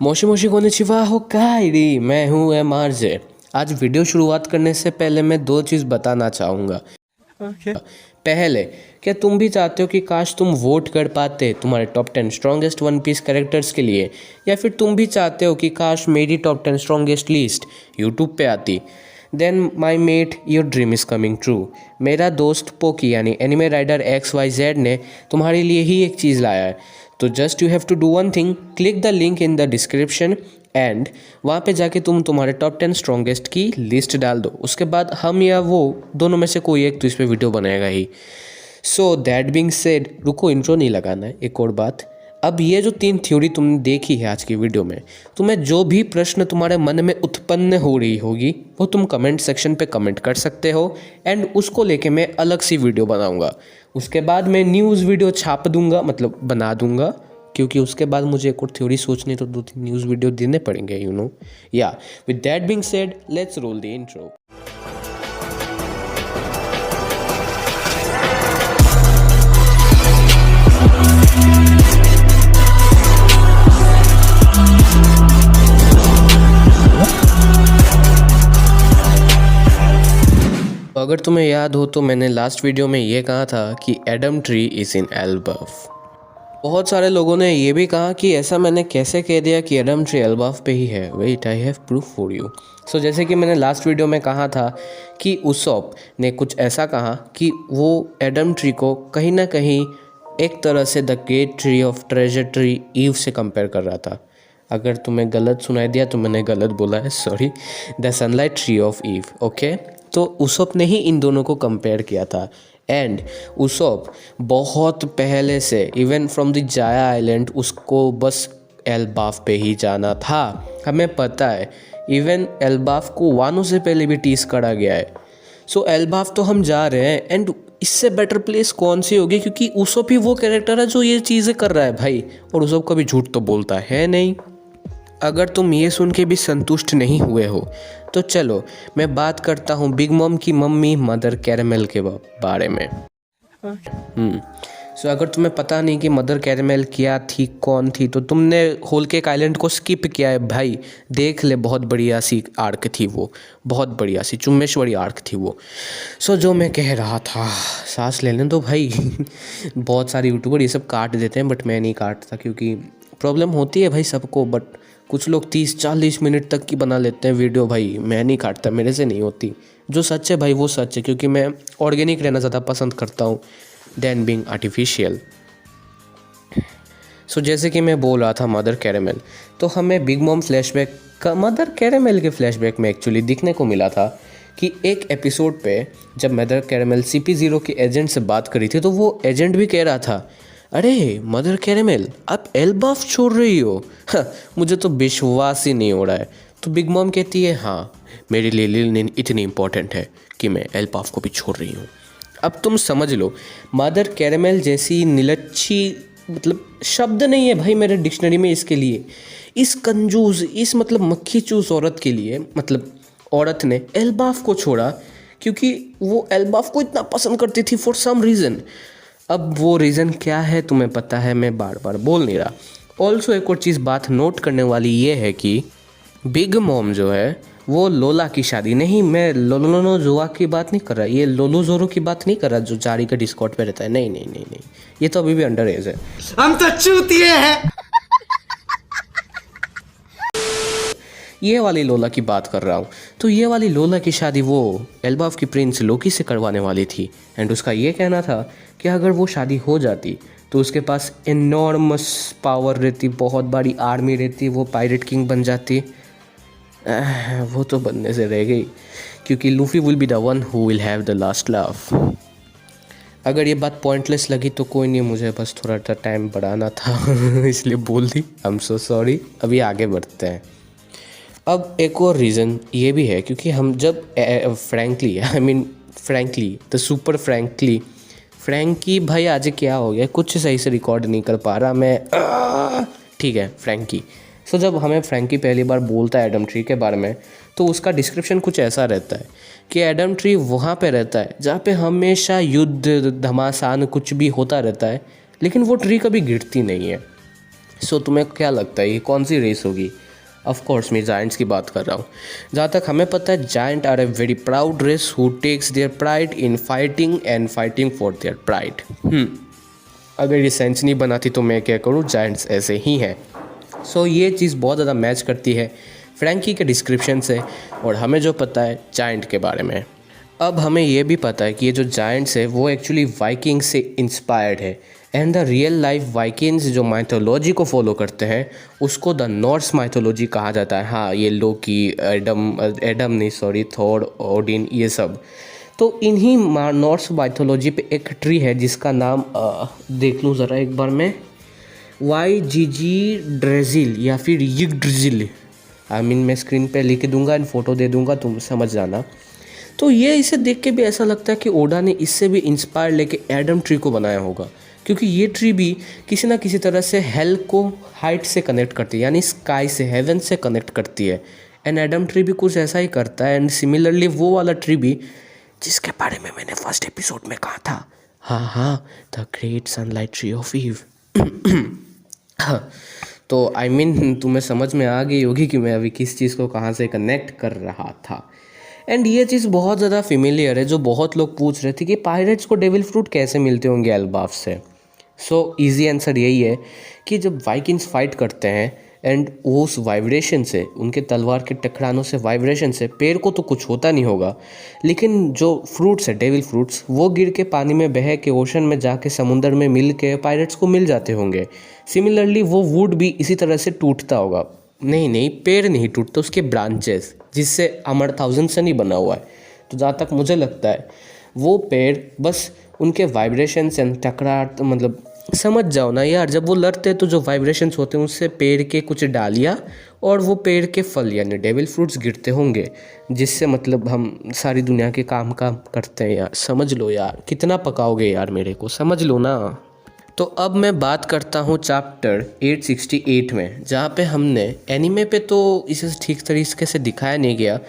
Moshi Moshi konnichiwa हो Kairi, मैं हूँ एमआरजे। आज वीडियो शुरुआत करने से पहले मैं दो चीज़ बताना चाहूँगा। पहले, क्या तुम भी चाहते हो कि काश तुम वोट कर पाते तुम्हारे top 10 strongest one piece characters के लिए, या फिर तुम भी चाहते हो कि काश मेरी टॉप 10 स्ट्रॉन्गेस्ट लिस्ट यूट्यूब पे आती? Then my mate, your dream is coming true. मेरा दोस्त पोकी यानी एनिमे राइडर XYZ ने तुम्हारे लिए ही एक चीज़ लाया है। तो just you have to do one thing, click the link in the description and वहाँ पे जाके तुम तुम्हारे टॉप 10 स्ट्रॉन्गेस्ट की लिस्ट डाल दो। उसके बाद हम या वो दोनों में से कोई एक तो इस पर वीडियो बनाएगा ही। सो दैट बीइंग सेड, रुको इंट्रो नहीं लगाना है, एक और बात। अब ये जो 3 थ्योरी तुमने देखी है आज की वीडियो में, तुम्हें जो भी प्रश्न तुम्हारे मन में उत्पन्न हो रही होगी वो तुम कमेंट सेक्शन पे कमेंट कर सकते हो एंड उसको लेके मैं अलग सी वीडियो बनाऊंगा। उसके बाद मैं न्यूज़ वीडियो छाप दूंगा, मतलब बना दूंगा, क्योंकि उसके बाद मुझे एक और थ्योरी सोचनी तो 2-3 न्यूज़ वीडियो देने पड़ेंगे, यू नो। या with that being said, let's roll the intro. अगर तुम्हें याद हो तो मैंने लास्ट वीडियो में ये कहा था कि Adam tree is in Elbaf. बहुत सारे लोगों ने ये भी कहा कि ऐसा मैंने कैसे कह दिया कि एडम ट्री एल्बाफ पे ही है। Wait, I have proof for you. So जैसे कि मैंने लास्ट वीडियो में कहा था कि उसॉप ने कुछ ऐसा कहा कि वो एडम ट्री को कहीं ना कहीं एक तरह से the great tree of treasure tree Eve से कंपेयर कर रहा था। अगर तुम्हें गलत सुनाई दिया तो मैंने गलत बोला है, sorry. The sunlight tree of Eve, okay. तो उसॉप ने ही इन दोनों को कंपेयर किया था। एंड उसॉप बहुत पहले से, इवन फ्रॉम द जाया आइलैंड, उसको बस एल्बाफ पे ही जाना था। हमें पता है इवन एल्बाफ को वानो से पहले भी टीज करा गया है। सो एल्बाफ तो हम जा रहे हैं एंड इससे बेटर प्लेस कौन सी होगी, क्योंकि उसॉप ही वो कैरेक्टर है जो ये चीज़ें कर रहा है भाई, और उसॉप कभी झूठ तो बोलता है नहीं। अगर तुम ये सुन के भी संतुष्ट नहीं हुए हो तो चलो मैं बात करता हूँ बिग मॉम की मम्मी मदर कैरेमल के बारे में। सो अगर तुम्हें पता नहीं कि मदर कैरेमल क्या थी, कौन थी, तो तुमने होल केक आइलैंड को स्किप किया है भाई। देख ले, बहुत बढ़िया सी आर्क थी वो, बहुत बढ़िया सी चुम्मेश्वरी आर्क थी वो। सो जो मैं कह रहा था, सांस ले लें तो भाई बहुत सारे यूट्यूबर ये सब काट देते हैं बट मैं नहीं काटता, क्योंकि प्रॉब्लम होती है भाई सबको। बट कुछ लोग 30-40 मिनट तक की बना लेते हैं वीडियो, भाई मैं नहीं काटता, मेरे से नहीं होती। जो सच है भाई वो सच है, क्योंकि मैं ऑर्गेनिक रहना ज़्यादा पसंद करता हूँ देन बीइंग आर्टिफिशियल। सो जैसे कि मैं बोल रहा था मदर कैरेमल, तो हमें बिग मॉम फ्लैशबैक का मदर कैरेमल के फ्लैशबैक में एक्चुअली दिखने को मिला था कि एक एपिसोड पे जब मदर कैरेमल CP0 के एजेंट से बात करी थी तो वो एजेंट भी कह रहा था, अरे मदर कैरेमल आप एल्बाफ छोड़ रही हो? हाँ, मुझे तो विश्वास ही नहीं हो रहा है। तो बिग मॉम कहती है, हाँ मेरे लिए लिनिन इतनी इंपॉर्टेंट है कि मैं एल्बाफ को भी छोड़ रही हूँ। अब तुम समझ लो, मदर कैरेमल जैसी नीलच्छी, मतलब शब्द नहीं है भाई मेरे डिक्शनरी में इसके लिए। इस कंजूस, इस मतलब मक्खी चूस औरत के लिए, मतलब औरत ने एल्बाफ को छोड़ा क्योंकि वो एल्बाफ को इतना पसंद करती थी फॉर सम रीज़न। अब वो रीज़न क्या है तुम्हें पता है, मैं बार बार बोल नहीं रहा। ऑल्सो एक और चीज़ बात नोट करने वाली ये है कि बिग मॉम जो है वो लोला की शादी नहीं, मैं लोलो जोआ की बात नहीं कर रहा, ये लोलो जोरो की बात नहीं कर रहा जो जारी का डिस्कॉर्ड पे रहता है। नहीं नहीं नहीं नहीं, ये तो अभी भी अंडर एज है। हम तो चूतिए हैं। ये वाली लोला की बात कर रहा हूँ। तो ये वाली लोला की शादी वो एल्बाफ की प्रिंस लोकी से करवाने वाली थी। एंड उसका ये कहना था कि अगर वो शादी हो जाती तो उसके पास एनॉर्मस पावर रहती, बहुत बड़ी आर्मी रहती, वो पायरेट किंग बन जाती। वो तो बनने से रह गई, क्योंकि Luffy will be the one who will have the last love. अगर ये बात पॉइंटलेस लगी तो कोई नहीं, मुझे बस थोड़ा सा टाइम बढ़ाना था इसलिए बोल दी। I am so sorry. अभी आगे बढ़ते हैं। अब एक और रीज़न ये भी है, क्योंकि हम जब फ्रैंकली द सुपर फ्रैंकी भाई आज क्या हो गया, कुछ सही से रिकॉर्ड नहीं कर पा रहा मैं, ठीक है फ्रैंकी। सो जब हमें फ्रैंकी पहली बार बोलता है एडम ट्री के बारे में, तो उसका डिस्क्रिप्शन कुछ ऐसा रहता है कि एडम ट्री वहाँ पे रहता है जहाँ पे हमेशा युद्ध घमासान कुछ भी होता रहता है, लेकिन वो ट्री कभी गिरती नहीं है। सो तुम्हें क्या लगता है ये कौन सी रेस होगी? ऑफ कोर्स मैं जायंट्स की बात कर रहा हूँ। जहाँ तक हमें पता है giant are a very proud race who takes their pride in fighting and fighting for their pride. अगर ये सेंस नहीं बनाती तो मैं क्या करूँ, जायंट्स ऐसे ही हैं। सो ये चीज़ बहुत ज़्यादा मैच करती है फ्रैंकी के डिस्क्रिप्शन से और हमें जो पता है जायंट के बारे में। अब हमें ये भी पता है कि ये जो जायंट्स है वो एक्चुअली वाइकिंग से इंस्पायर्ड है and the real life Vikings जो माइथोलॉजी को फॉलो करते हैं उसको द नॉर्स माइथोलॉजी कहा जाता है। हाँ, ये लोकी, एडम नहीं सॉरी, थॉर, ओडिन, ये सब। तो इन्हीं नॉर्स माइथोलॉजी पे एक ट्री है जिसका नाम देख लूँ ज़रा एक बार मैं, YGG ड्रेजिल या फिर यिगड्रिजिल। मैं स्क्रीन पे लिख दूंगा एंड फोटो दे दूंगा, तुम समझ जाना। तो ये इसे देख के भी ऐसा लगता है कि ओडा ने इससे भी इंस्पायर लेके एडम ट्री को बनाया होगा, क्योंकि ये ट्री भी किसी ना किसी तरह से हेल को हाइट से कनेक्ट करती है, यानी स्काई से, हेवन से कनेक्ट करती है। एंड एडम ट्री भी कुछ ऐसा ही करता है। एंड सिमिलरली वो वाला ट्री भी जिसके बारे में मैंने फर्स्ट एपिसोड में कहा था, हाँ, the great sunlight tree of Eve. तो तुम्हें समझ में आ गई होगी कि मैं अभी किस चीज़ को कहाँ से कनेक्ट कर रहा था। एंड ये चीज़ बहुत ज़्यादा फेमिलियर है, जो बहुत लोग पूछ रहे थे कि पायरेट्स को डेविल फ्रूट कैसे मिलते होंगे एल्बाफ से। सो इजी आंसर यही है कि जब वाइकिंग्स फाइट करते हैं एंड उस वाइब्रेशन से, उनके तलवार के टकरानों से, वाइब्रेशन से पेड़ को तो कुछ होता नहीं होगा, लेकिन जो फ्रूट्स है, डेविल फ्रूट्स, वो गिर के पानी में बह के ओशन में जाके समुंदर में मिल के पायरेट्स को मिल जाते होंगे। सिमिलरली वो वुड भी इसी तरह से टूटता होगा। नहीं, पेड़ नहीं टूटता, उसके ब्रांचेस, जिससे अमर थाउजेंड से नहीं बना हुआ है। तो जहाँ तक मुझे लगता है वो पेड़ बस उनके वाइब्रेशन से टकरा, समझ जाओ ना यार, जब वो लड़ते हैं तो जो वाइब्रेशंस होते हैं उससे पेड़ के कुछ डालियाँ और वो पेड़ के फल यानी डेविल फ्रूट्स गिरते होंगे, जिससे हम सारी दुनिया के काम करते हैं यार। समझ लो यार, कितना पकाओगे यार मेरे को, समझ लो ना। तो अब मैं बात करता हूँ चैप्टर 868 में, जहाँ पे हमने एनीमे पे तो इसे ठीक तरीके से दिखाया नहीं गया,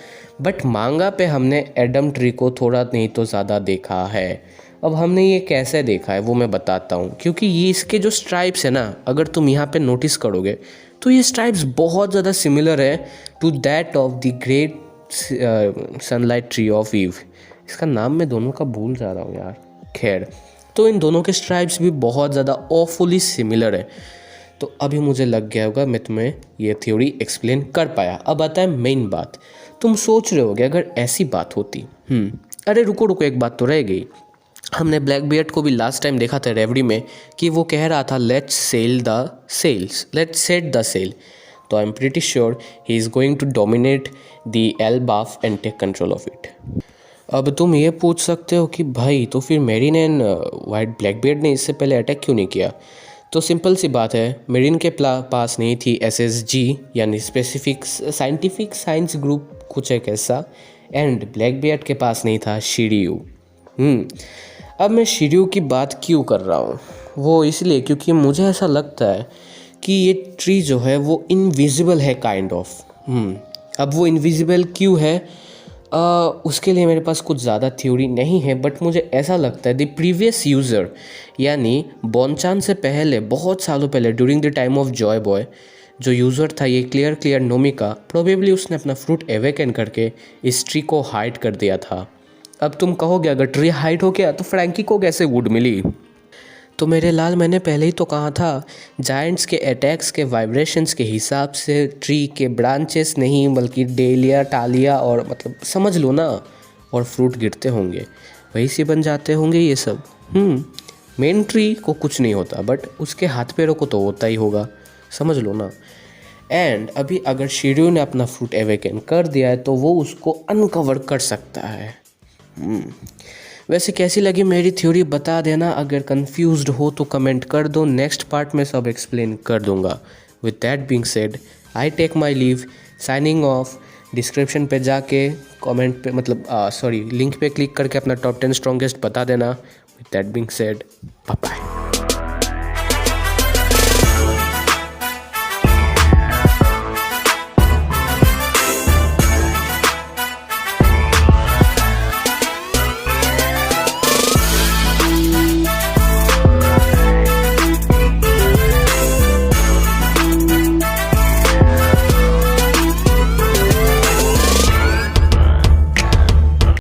बट मांगा पे हमने एडम ट्री को थोड़ा नहीं तो ज़्यादा देखा है। अब हमने ये कैसे देखा है वो मैं बताता हूँ, क्योंकि ये इसके जो स्ट्राइप्स है ना, अगर तुम यहाँ पे नोटिस करोगे तो ये स्ट्राइप्स बहुत ज़्यादा सिमिलर है to that of the great sunlight tree of Eve. इसका नाम मैं दोनों का भूल जा रहा हूँ यार, खैर। तो इन दोनों के स्ट्राइप्स भी बहुत ज़्यादा ऑफुली सिमिलर है। तो अभी मुझे लग गया होगा मैं तुम्हें ये थ्योरी एक्सप्लेन कर पाया। अब आता है मेन बात। तुम सोच रहे होगे अगर ऐसी बात होती, अरे रुको एक बात तो रह गई। हमने ब्लैक बियर्ड को भी लास्ट टाइम देखा था रेवड़ी में कि वो कह रहा था लेट्स सेट द सेल। तो I am pretty sure he is going to dominate the Elbaf and take control of it. अब तुम ये पूछ सकते हो कि भाई तो फिर marine and white black beard ने इससे पहले अटैक क्यों नहीं किया? तो सिंपल सी बात है, मेरिन के पास नहीं थी SSG यानी स्पेसिफिक साइंटिफिक साइंस ग्रुप, कुछ एक ऐसा, एंड ब्लैक बियर्ड के पास नहीं था शिरियू। अब मैं शिरियू की बात क्यों कर रहा हूँ, वो इसलिए क्योंकि मुझे ऐसा लगता है कि ये ट्री जो है वो इनविजिबल है काइंड ऑफ। अब वो इनविजिबल क्यों है उसके लिए मेरे पास कुछ ज़्यादा थ्योरी नहीं है, बट मुझे ऐसा लगता है द प्रीवियस यूज़र यानी बोनचान से पहले, बहुत सालों पहले, during the time of Joy boy, जो यूज़र था ये क्लियर नोमिका, प्रोबेबली उसने अपना फ्रूट एवेकन करके इस ट्री को हाइड कर दिया था। अब तुम कहोगे अगर ट्री हाइड हो गया तो फ्रैंकी को कैसे वुड मिली? तो मेरे लाल, मैंने पहले ही तो कहा था, जायंट्स के अटैक्स के वाइब्रेशंस के हिसाब से ट्री के ब्रांचेस नहीं बल्कि डेलिया, टालिया और समझ लो ना, और फ्रूट गिरते होंगे, वही से बन जाते होंगे ये सब। मेन ट्री को कुछ नहीं होता, बट उसके हाथ पैरों को तो होता ही होगा, समझ लो ना। एंड अभी अगर शिरियू ने अपना फ्रूट एवेकन कर दिया है तो वो उसको अनकवर कर सकता है। वैसे कैसी लगी मेरी थ्योरी बता देना, अगर कंफ्यूज्ड हो तो कमेंट कर दो, नेक्स्ट पार्ट में सब एक्सप्लेन कर दूंगा। With that being said, I take my leave, signing off. Description पे जाके कमेंट पे लिंक पे क्लिक करके अपना टॉप 10 स्ट्रॉन्गेस्ट बता देना। With that being said, bye bye.